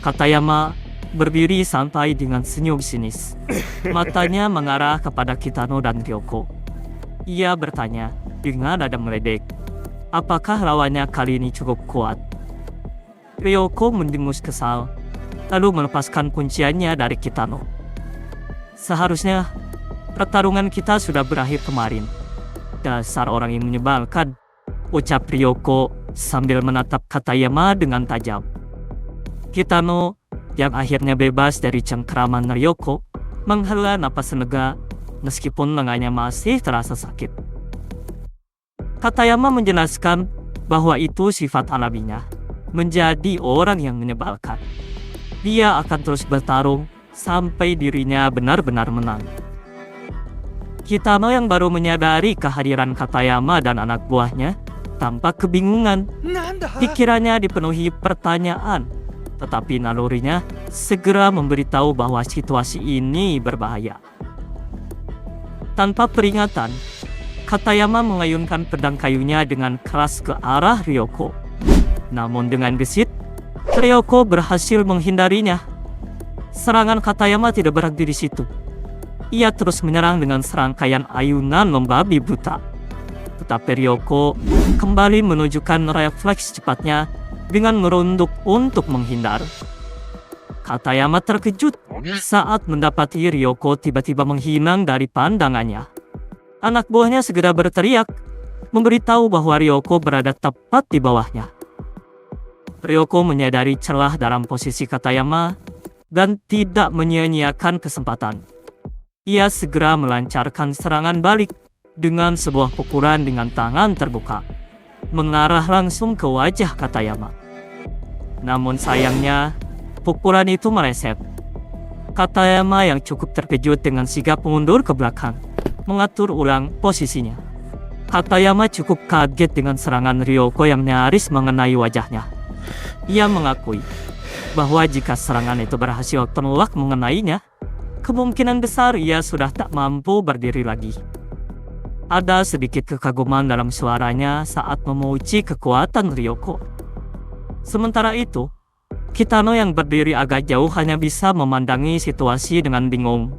Katayama berdiri santai dengan senyum sinis. Matanya mengarah kepada Kitano dan Ryoko. Ia bertanya dengan nada meledek, apakah lawannya kali ini cukup kuat? Ryoko mendengus kesal, lalu melepaskan kunciannya dari Kitano. Seharusnya pertarungan kita sudah berakhir kemarin. Dasar orang yang menyebalkan, ucap Ryoko sambil menatap Katayama dengan tajam. Kitano yang akhirnya bebas dari cengkeraman Ryoko menghela napas lega meskipun lengannya masih terasa sakit. Katayama menjelaskan bahwa itu sifat alaminya, menjadi orang yang menyebalkan. Dia akan terus bertarung sampai dirinya benar-benar menang. Kitano yang baru menyadari kehadiran Katayama dan anak buahnya tampak kebingungan. Pikirannya dipenuhi pertanyaan, tetapi nalurinya segera memberitahu bahwa situasi ini berbahaya. Tanpa peringatan, Katayama mengayunkan pedang kayunya dengan keras ke arah Ryoko. Namun dengan gesit, Ryoko berhasil menghindarinya. Serangan Katayama tidak berhenti di situ. Ia terus menyerang dengan serangkaian ayunan membabi buta. Tetapi Ryoko kembali menunjukkan refleks cepatnya dengan merunduk untuk menghindar. Katayama terkejut saat mendapati Ryoko tiba-tiba menghilang dari pandangannya. Anak buahnya segera berteriak, memberitahu bahwa Ryoko berada tepat di bawahnya. Ryoko menyadari celah dalam posisi Katayama dan tidak menyia-nyiakan kesempatan. Ia segera melancarkan serangan balik dengan sebuah pukulan dengan tangan terbuka, mengarah langsung ke wajah Katayama. Namun sayangnya, pukulan itu meleset. Katayama yang cukup terkejut dengan sigap mundur ke belakang, mengatur ulang posisinya. Katayama cukup kaget dengan serangan Ryoko yang nyaris mengenai wajahnya. Ia mengakui bahwa jika serangan itu berhasil menolak mengenainya, kemungkinan besar ia sudah tak mampu berdiri lagi. Ada sedikit kekaguman dalam suaranya saat memuji kekuatan Ryoko. Sementara itu, Kitano yang berdiri agak jauh hanya bisa memandangi situasi dengan bingung.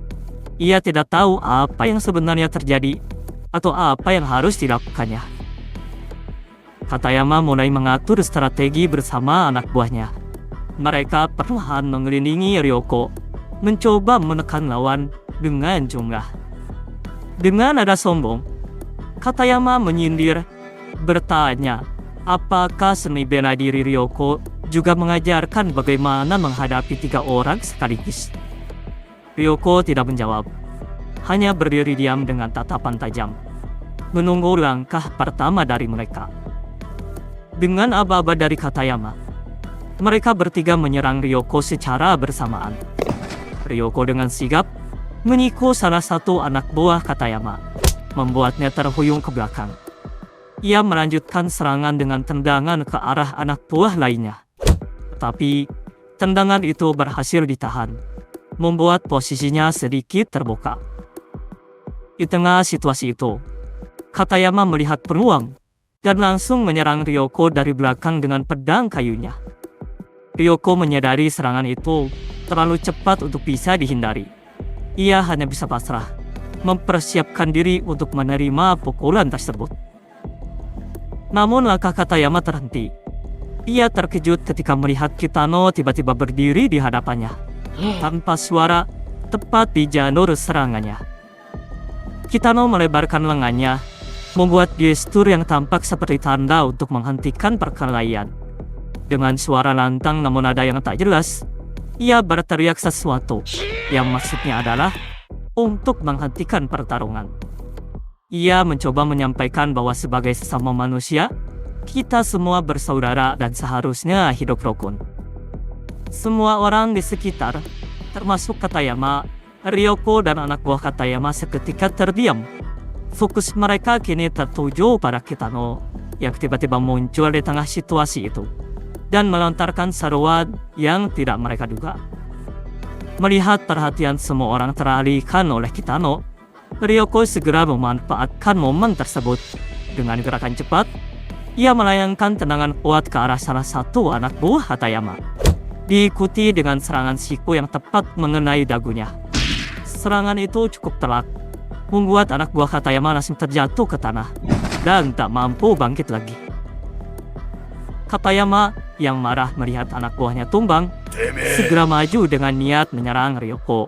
Ia tidak tahu apa yang sebenarnya terjadi atau apa yang harus dilakukannya. Katayama mulai mengatur strategi bersama anak buahnya. Mereka perlahan mengelilingi Ryoko, mencoba menekan lawan dengan jumlah. Dengan nada sombong, Katayama menyindir, bertanya, apakah seni bela diri Ryoko juga mengajarkan bagaimana menghadapi 3 orang sekaligus? Ryoko tidak menjawab, hanya berdiri diam dengan tatapan tajam, menunggu langkah pertama dari mereka. Dengan aba-aba dari Katayama, mereka bertiga menyerang Ryoko secara bersamaan. Ryoko dengan sigap menyiko salah satu anak buah Katayama, membuatnya terhuyung ke belakang. Ia melanjutkan serangan dengan tendangan ke arah anak buah lainnya. Tetapi tendangan itu berhasil ditahan, membuat posisinya sedikit terbuka. Di tengah situasi itu, Katayama melihat peluang dan langsung menyerang Ryoko dari belakang dengan pedang kayunya. Ryoko menyadari serangan itu terlalu cepat untuk bisa dihindari. Ia hanya bisa pasrah, mempersiapkan diri untuk menerima pukulan tersebut. Namun langkah Katayama terhenti. Ia terkejut ketika melihat Kitano tiba-tiba berdiri di hadapannya, tanpa suara, tepat di jalur serangannya. Kitano melebarkan lengannya, membuat gestur yang tampak seperti tanda untuk menghentikan perkelahian. Dengan suara lantang namun nada yang tak jelas, ia berteriak sesuatu yang maksudnya adalah untuk menghentikan pertarungan. Ia mencoba menyampaikan bahwa sebagai sesama manusia, kita semua bersaudara dan seharusnya hidup rukun. Semua orang di sekitar, termasuk Katayama, Ryoko dan anak buah Katayama seketika terdiam. Fokus mereka kini tertuju pada Kitano yang tiba-tiba muncul di tengah situasi itu dan melontarkan seruan yang tidak mereka duga. Melihat perhatian semua orang teralihkan oleh Kitano, Ryoko segera memanfaatkan momen tersebut. Dengan gerakan cepat, ia melayangkan tendangan kuat ke arah salah satu anak buah Katayama. diikuti dengan serangan siku yang tepat mengenai dagunya. Serangan itu cukup telak, membuat anak buah Katayama langsung terjatuh ke tanah dan tak mampu bangkit lagi. Katayama yang marah melihat anak buahnya tumbang, segera maju dengan niat menyerang Ryoko.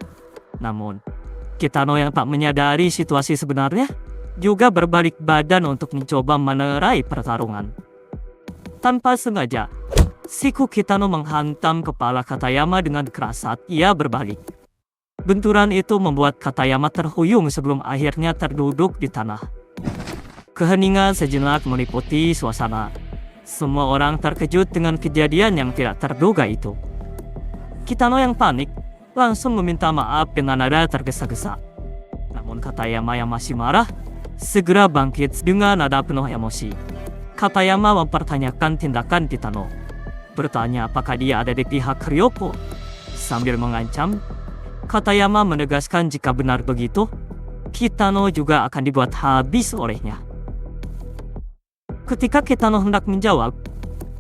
Namun, Kitano yang tak menyadari situasi sebenarnya juga berbalik badan untuk mencoba menerai pertarungan. Tanpa sengaja, siku Kitano menghantam kepala Katayama dengan keras saat ia berbalik. Benturan itu membuat Katayama terhuyung sebelum akhirnya terduduk di tanah. Keheningan sejenak meliputi suasana. Semua orang terkejut dengan kejadian yang tidak terduga itu. Kitano yang panik langsung meminta maaf dengan nada tergesa-gesa. Namun Katayama yang masih marah segera bangkit dengan nada penuh emosi. Katayama mempertanyakan tindakan Kitano, bertanya apakah dia ada di pihak Ryoko. Sambil mengancam, Katayama menegaskan jika benar begitu, Kitano juga akan dibuat habis olehnya. Ketika Kitano hendak menjawab,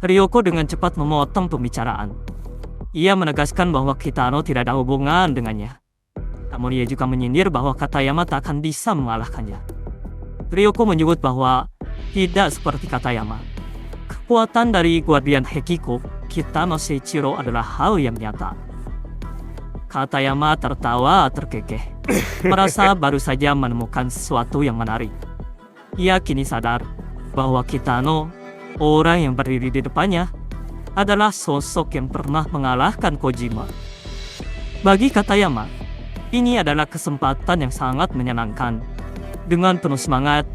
Ryoko dengan cepat memotong pembicaraan. Ia menegaskan bahwa Kitano tidak ada hubungan dengannya. Namun ia juga menyindir bahwa Katayama tak akan bisa mengalahkannya. Ryoko menyebut bahwa tidak seperti Katayama. Kekuatan dari Guardian Hekiko, Kitano Seiichiro adalah hal yang nyata. Katayama tertawa terkekeh, merasa baru saja menemukan sesuatu yang menarik. Ia kini sadar bahwa Kitano, orang yang berdiri di depannya, adalah sosok yang pernah mengalahkan Kojima. Bagi Katayama, ini adalah kesempatan yang sangat menyenangkan. Dengan penuh semangat,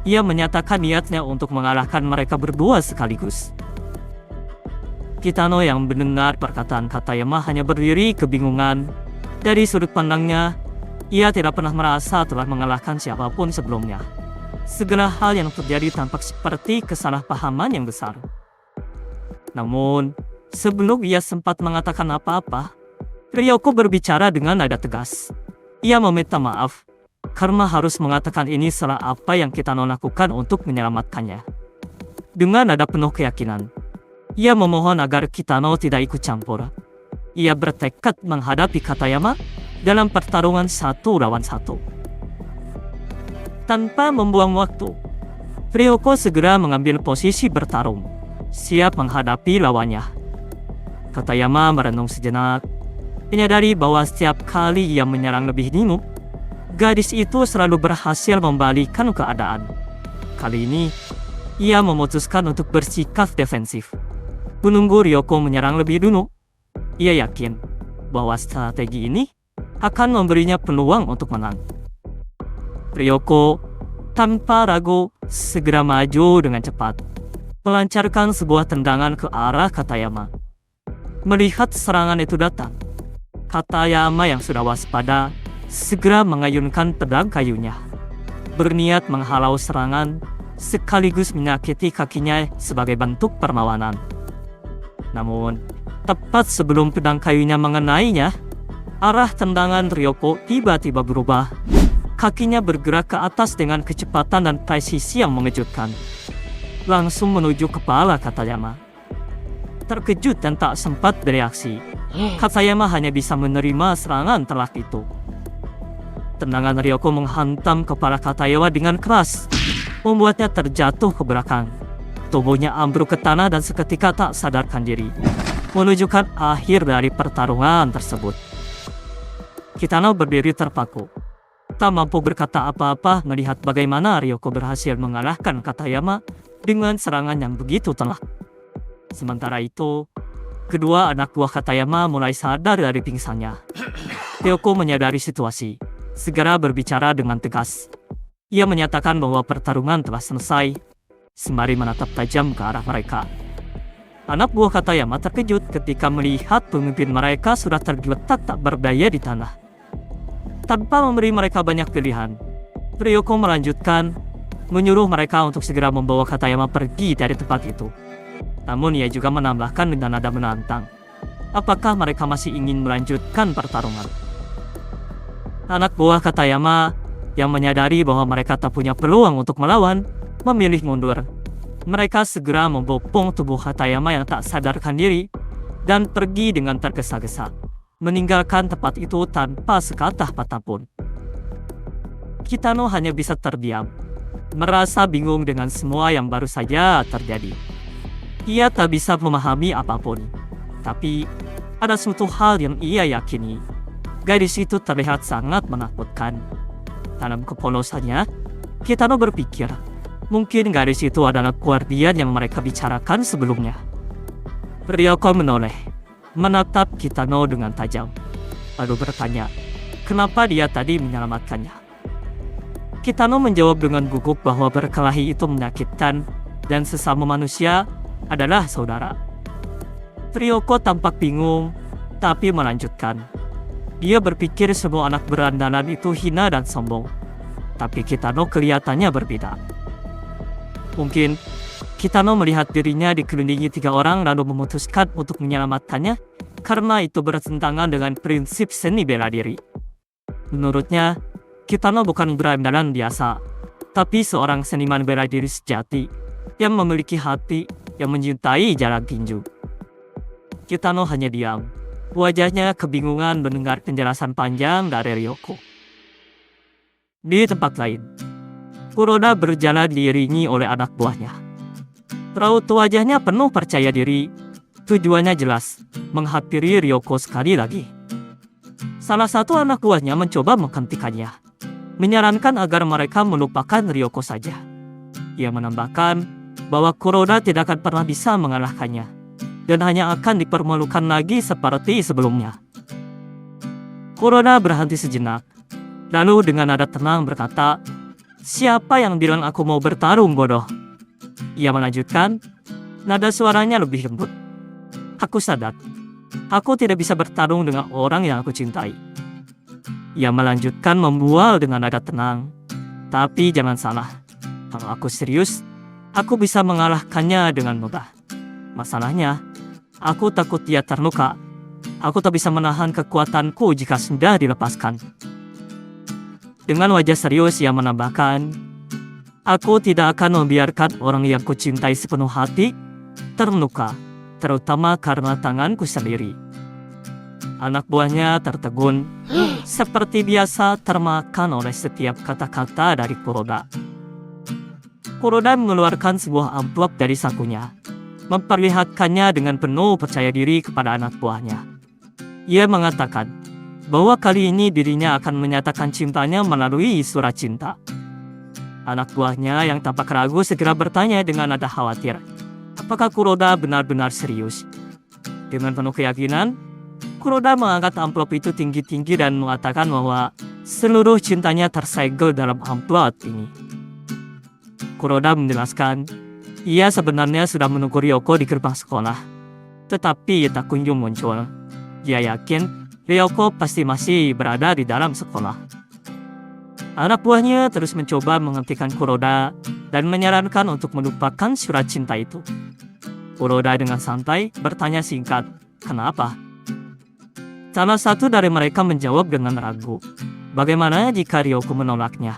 ia menyatakan niatnya untuk mengalahkan mereka berdua sekaligus. Kitano yang mendengar perkataan Katayama hanya berdiri kebingungan. Dari sudut pandangnya, ia tidak pernah merasa telah mengalahkan siapapun sebelumnya. Segala hal yang terjadi tampak seperti kesalahpahaman yang besar. Namun, sebelum ia sempat mengatakan apa-apa, Ryoko berbicara dengan nada tegas. Ia meminta maaf karena harus mengatakan ini salah apa yang Kitano lakukan untuk menyelamatkannya. Dengan nada penuh keyakinan, ia memohon agar Kitano tidak ikut campur. Ia bertekad menghadapi Katayama dalam pertarungan 1-1. Tanpa membuang waktu, Ryoko segera mengambil posisi bertarung, siap menghadapi lawannya. Katayama merenung sejenak, menyadari bahwa setiap kali ia menyerang lebih dingin, gadis itu selalu berhasil membalikkan keadaan. Kali ini, ia memutuskan untuk bersikap defensif. Menunggu Ryoko menyerang lebih dulu, ia yakin bahwa strategi ini akan memberinya peluang untuk menang. Ryoko tanpa ragu segera maju dengan cepat, melancarkan sebuah tendangan ke arah Katayama. Melihat serangan itu datang, Katayama yang sudah waspada segera mengayunkan pedang kayunya, berniat menghalau serangan sekaligus menyakiti kakinya sebagai bentuk perlawanan. Namun, tepat sebelum pedang kayunya mengenainya, arah tendangan Ryoko tiba-tiba berubah. Kakinya bergerak ke atas dengan kecepatan dan presisi yang mengejutkan, langsung menuju kepala Katayama. Terkejut dan tak sempat bereaksi, Katayama hanya bisa menerima serangan telak itu. Tendangan Ryoko menghantam kepala Katayama dengan keras, membuatnya terjatuh ke belakang. Tubuhnya ambruk ke tanah dan seketika tak sadarkan diri, menunjukkan akhir dari pertarungan tersebut. Kitano berdiri terpaku, tak mampu berkata apa-apa melihat bagaimana Ryoko berhasil mengalahkan Katayama dengan serangan yang begitu telak. Sementara itu, kedua anak buah Katayama mulai sadar dari pingsannya. Ryoko menyadari situasi, segera berbicara dengan tegas. Ia menyatakan bahwa pertarungan telah selesai, sembari menatap tajam ke arah mereka. Anak buah Katayama terkejut ketika melihat pemimpin mereka sudah tergeletak tak berdaya di tanah. Tanpa memberi mereka banyak pilihan, Ryoko melanjutkan menyuruh mereka untuk segera membawa Katayama pergi dari tempat itu. Namun ia juga menambahkan dengan nada menantang, apakah mereka masih ingin melanjutkan pertarungan. Anak buah Katayama yang menyadari bahwa mereka tak punya peluang untuk melawan, memilih mundur. Mereka segera membopong tubuh Katayama yang tak sadarkan diri, dan pergi dengan tergesa-gesa, meninggalkan tempat itu tanpa sekata patah pun. Kitano hanya bisa terdiam, merasa bingung dengan semua yang baru saja terjadi. Ia tak bisa memahami apapun, tapi ada suatu hal yang ia yakini. Gadis itu terlihat sangat menakutkan. Dalam kepolosannya, Kitano berpikir, mungkin gadis itu adalah guardian yang mereka bicarakan sebelumnya. Ryoko menoleh, menatap Kitano dengan tajam, lalu bertanya, kenapa dia tadi menyelamatkannya. Kitano menjawab dengan gugup bahwa berkelahi itu menyakitkan dan sesama manusia adalah saudara. Ryoko tampak bingung, tapi melanjutkan. Dia berpikir semua anak berandalan itu hina dan sombong. Tapi Kitano kelihatannya berbeda. Mungkin Kitano melihat dirinya dikelilingi 3 orang lalu memutuskan untuk menyelamatkannya karena itu bertentangan dengan prinsip seni bela diri. Menurutnya, Kitano bukan berandalan biasa, tapi seorang seniman bela diri sejati yang memiliki hati yang mencintai jalan tinju. Kitano hanya diam. Wajahnya kebingungan mendengar penjelasan panjang dari Ryoko. Di tempat lain, Kuroda berjalan diiringi oleh anak buahnya. Raut wajahnya penuh percaya diri. Tujuannya jelas, menghampiri Ryoko sekali lagi. Salah satu anak buahnya mencoba menghentikannya, menyarankan agar mereka melupakan Ryoko saja. Ia menambahkan bahwa Kuroda tidak akan pernah bisa mengalahkannya dan hanya akan dipermalukan lagi seperti sebelumnya. Kuroda berhenti sejenak, lalu dengan nada tenang berkata, siapa yang bilang aku mau bertarung, bodoh? Ia melanjutkan, nada suaranya lebih lembut. Aku sadar, aku tidak bisa bertarung dengan orang yang aku cintai. Ia melanjutkan membual dengan nada tenang, tapi jangan salah, kalau aku serius, aku bisa mengalahkannya dengan mudah. Masalahnya, aku takut dia terluka. Aku tak bisa menahan kekuatanku jika sudah dilepaskan. Dengan wajah serius ia menambahkan, aku tidak akan membiarkan orang yang kucintai sepenuh hati terluka, terutama karena tanganku sendiri. Anak buahnya tertegun, seperti biasa termakan oleh setiap kata-kata dari Kuroda. Kuroda mengeluarkan sebuah amplop dari sakunya, memperlihatkannya dengan penuh percaya diri kepada anak buahnya. Ia mengatakan bahwa kali ini dirinya akan menyatakan cintanya melalui surat cinta. Anak buahnya yang tampak ragu segera bertanya dengan nada khawatir, apakah Kuroda benar-benar serius? Dengan penuh keyakinan, Kuroda mengangkat amplop itu tinggi-tinggi dan mengatakan bahwa seluruh cintanya tersegel dalam amplop ini. Kuroda menjelaskan, ia sebenarnya sudah menunggu Ryoko di gerbang sekolah, tetapi ia tak kunjung muncul. Dia yakin Ryoko pasti masih berada di dalam sekolah. Anak buahnya terus mencoba menghentikan Kuroda dan menyarankan untuk melupakan surat cinta itu. Kuroda dengan santai bertanya singkat, kenapa? Salah satu dari mereka menjawab dengan ragu, bagaimana jika Ryoko menolaknya?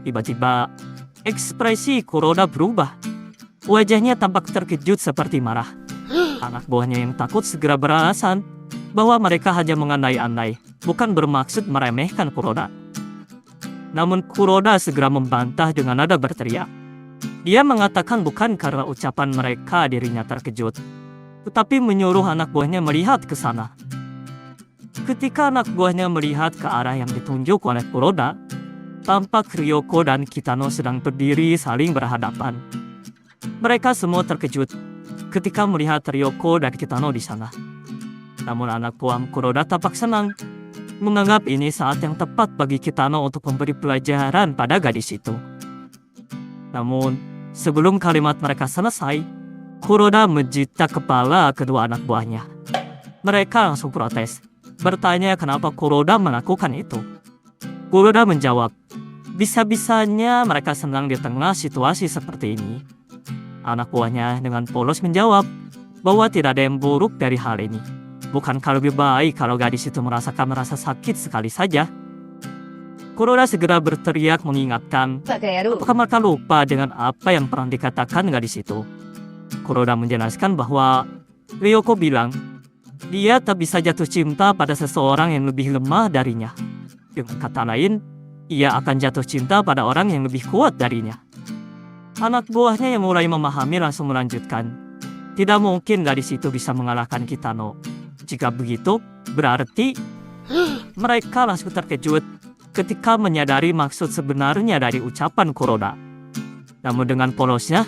Tiba-tiba, ekspresi Kuroda berubah. Wajahnya tampak terkejut seperti marah. Anak buahnya yang takut segera beralasan bahwa mereka hanya mengandai-andai, bukan bermaksud meremehkan Kuroda. Namun Kuroda segera membantah dengan nada berteriak. Dia mengatakan bukan karena ucapan mereka dirinya terkejut, tetapi menyuruh anak buahnya melihat ke sana. Ketika anak buahnya melihat ke arah yang ditunjuk oleh Kuroda, tampak Ryoko dan Kitano sedang berdiri saling berhadapan. Mereka semua terkejut ketika melihat Ryoko dan Kitano di sana. Namun anak buah Kuroda tampak senang, menganggap ini saat yang tepat bagi Kitano untuk memberi pelajaran pada gadis itu. Namun, sebelum kalimat mereka selesai, Kuroda menjitak kepala kedua anak buahnya. Mereka langsung protes, bertanya kenapa Kuroda melakukan itu. Kuroda menjawab, bisa-bisanya mereka senang di tengah situasi seperti ini. Anak buahnya dengan polos menjawab bahwa tidak ada yang buruk dari hal ini. Bukankah lebih baik kalau gadis itu merasakan rasa sakit sekali saja? Kuroda segera berteriak mengingatkan, apakah mereka lupa dengan apa yang pernah dikatakan gadis itu? Kuroda menjelaskan bahwa Ryoko bilang, dia tak bisa jatuh cinta pada seseorang yang lebih lemah darinya. Dengan kata lain, ia akan jatuh cinta pada orang yang lebih kuat darinya. Anak buahnya yang mulai memahami langsung melanjutkan, tidak mungkin gadis itu bisa mengalahkan Kitano. Jika begitu, berarti mereka langsung terkejut ketika menyadari maksud sebenarnya dari ucapan Kuroda. Namun dengan polosnya,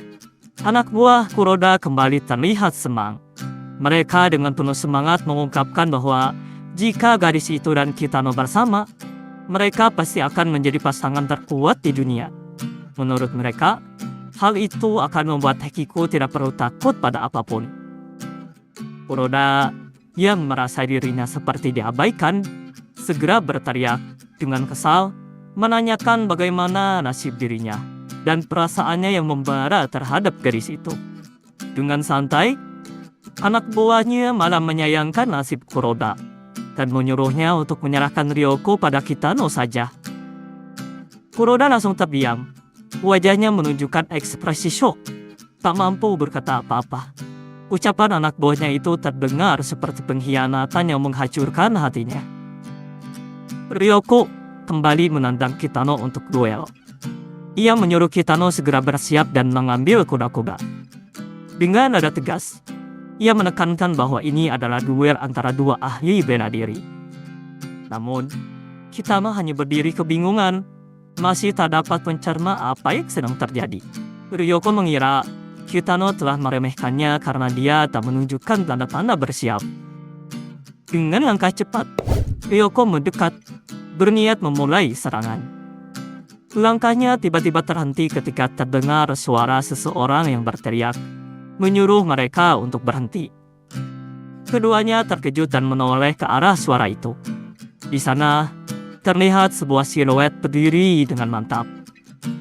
anak buah Kuroda kembali terlihat senang. Mereka dengan penuh semangat mengungkapkan bahwa jika gadis itu dan Kitano bersama, mereka pasti akan menjadi pasangan terkuat di dunia. Menurut mereka, hal itu akan membuat Hekiko tidak perlu takut pada apapun. Kuroda yang merasa dirinya seperti diabaikan, segera berteriak dengan kesal, menanyakan bagaimana nasib dirinya dan perasaannya yang membara terhadap gadis itu. Dengan santai, anak buahnya malah menyayangkan nasib Kuroda dan menyuruhnya untuk menyerahkan Ryoko pada Kitano saja. Kuroda langsung terdiam. Wajahnya menunjukkan ekspresi syok, tak mampu berkata apa-apa. Ucapan anak buahnya itu terdengar seperti pengkhianatan yang menghancurkan hatinya. Ryoko kembali menantang Kitano untuk duel. Ia menyuruh Kitano segera bersiap dan mengambil kuda-kuda. Dengan nada tegas, ia menekankan bahwa ini adalah duel antara dua ahli bela diri. Namun, Kitano hanya berdiri kebingungan, masih tak dapat mencerna apa yang sedang terjadi. Ryoko mengira Kitano telah meremehkannya karena dia tak menunjukkan tanda-tanda bersiap. Dengan langkah cepat, Ryoko mendekat, berniat memulai serangan. Langkahnya tiba-tiba terhenti ketika terdengar suara seseorang yang berteriak, menyuruh mereka untuk berhenti. Keduanya terkejut dan menoleh ke arah suara itu. Di sana, terlihat sebuah siluet berdiri dengan mantap.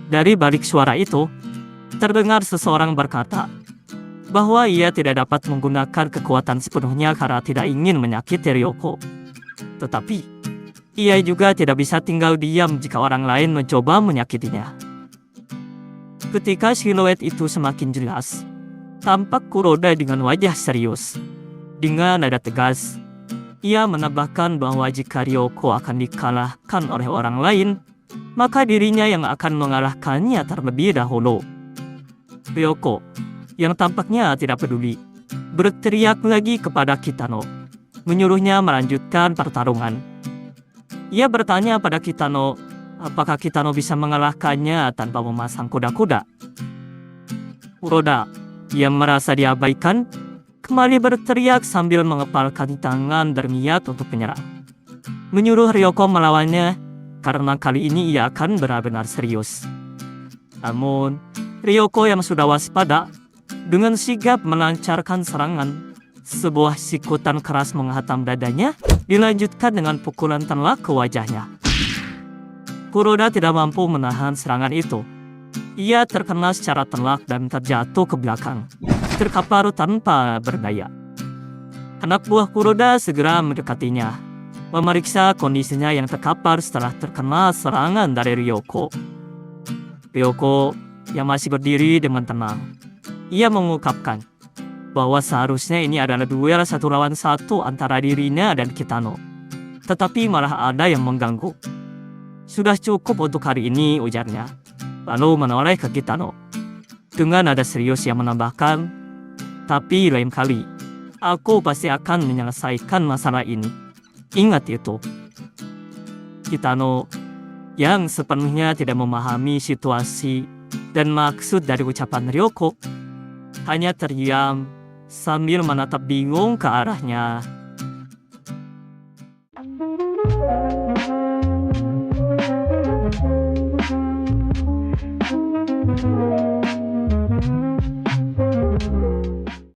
Dari balik suara itu, terdengar seseorang berkata bahwa ia tidak dapat menggunakan kekuatan sepenuhnya karena tidak ingin menyakiti Ryoko. Tetapi, ia juga tidak bisa tinggal diam jika orang lain mencoba menyakitinya. Ketika siluet itu semakin jelas, tampak Kuroda dengan wajah serius. Dengan nada tegas, ia menambahkan bahwa jika Ryoko akan dikalahkan oleh orang lain, maka dirinya yang akan mengalahkannya terlebih dahulu. Ryoko, yang tampaknya tidak peduli, berteriak lagi kepada Kitano, menyuruhnya melanjutkan pertarungan. Ia bertanya pada Kitano, apakah Kitano bisa mengalahkannya tanpa memasang kuda-kuda. Kuroda, yang merasa diabaikan, kembali berteriak sambil mengepalkan tangan berniat untuk menyerang. Menyuruh Ryoko melawannya, karena kali ini ia akan benar-benar serius. Namun, Ryoko yang sudah waspada, dengan sigap melancarkan serangan. Sebuah sikutan keras menghantam dadanya, dilanjutkan dengan pukulan telak ke wajahnya. Kuroda tidak mampu menahan serangan itu. Ia terkena secara telak dan terjatuh ke belakang, terkapar tanpa berdaya. Anak buah Kuroda segera mendekatinya, memeriksa kondisinya yang terkapar setelah terkena serangan dari Ryoko. Ryoko yang masih berdiri dengan tenang, ia mengungkapkan bahwa seharusnya ini adalah duel 1 lawan 1 antara dirinya dan Kitano. Tetapi malah ada yang mengganggu. Sudah cukup untuk hari ini, ujarnya. Lalu menoleh ke Kitano. Dengan nada serius yang menambahkan, tapi lain kali, aku pasti akan menyelesaikan masalah ini. Ingat itu. Kitano, yang sepenuhnya tidak memahami situasi dan maksud dari ucapan Ryoko, hanya terdiam sambil menatap bingung ke arahnya.